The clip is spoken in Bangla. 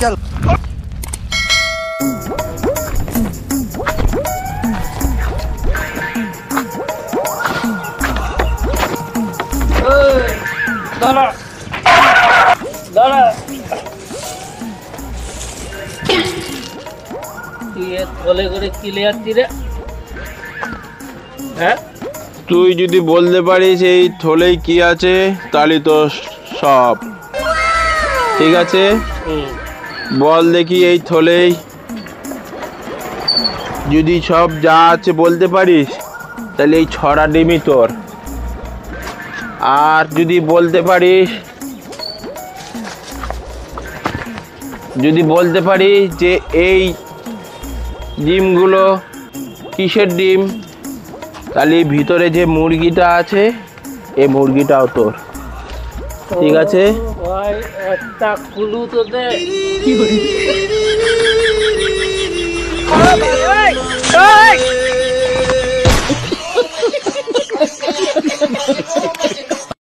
চল। দাঁড়া দাঁড়া, তুই থলে করে কিলে যাচ্ছি রে? হ্যাঁ, তুই যদি বলতে পারিস এই থলেই কি আছে তাহলে তো সব ঠিক আছে। বল দেখি এই থলেই যদি সব যা আছে বলতে পারিস তাহলে এই ছড়া ডিমই তোর। আর যদি বলতে পারিস যে এই ডিমগুলো কিসের ডিম তাহলে ভিতরে যে মুরগিটা আছে এই মুরগিটাও তোর। ঠিক আছে ভাই একটা কুলু তো দে।